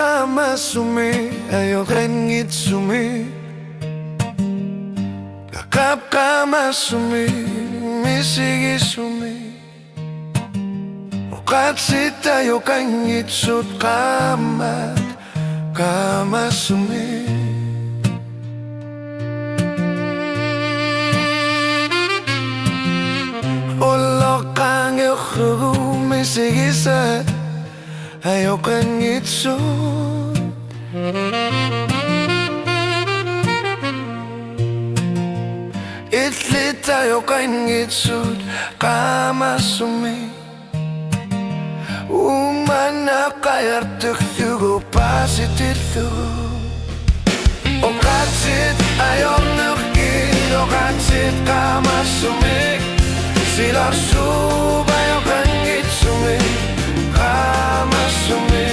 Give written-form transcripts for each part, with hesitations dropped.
kama sumi ayo kengit sumi kakap kama sumi misigi sumi ukat sita ayo kengit sut kamat kama sumi olok kang yo misigi sa ayo kengit sut itlit ayo kengit sut kama sumi umana kayar tuktugo pasitito okatsit ayo nukin okatsit kama sumi silar sub ayo kengit sumi kama sumi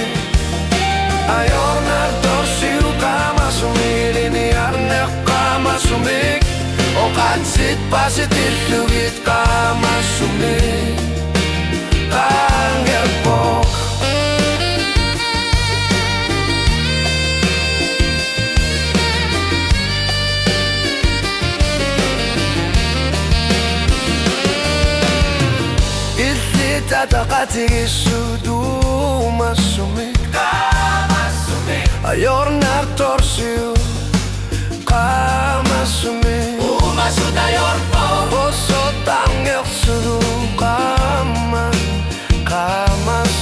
ayo nartorsiu kama sumi liniar nek kama sumi okatsit pasitit lugit kama sumi angel pok itlit atakati sudu masumi kama sumi ayor nartorsiu kama sumi umasud ayor pok osot angel sudu kama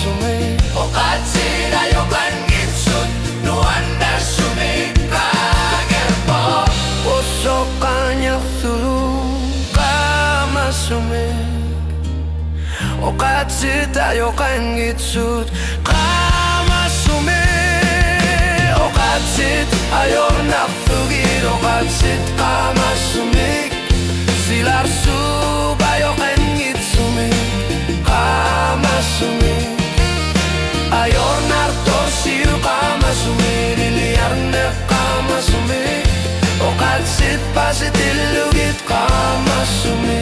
sumi okatsit ayo kengit sut nuanda sumi kagel pok osok kanya sudu kama sumi okatsit ayo kengit sut kama sumi okatsit ayo naftugir okatsit kama sumi silar sub ayo kengit sumi kama sumi ayo nartorsiu kama sumi liliar nek kama sumi okatsit pasitil lugit kama sumi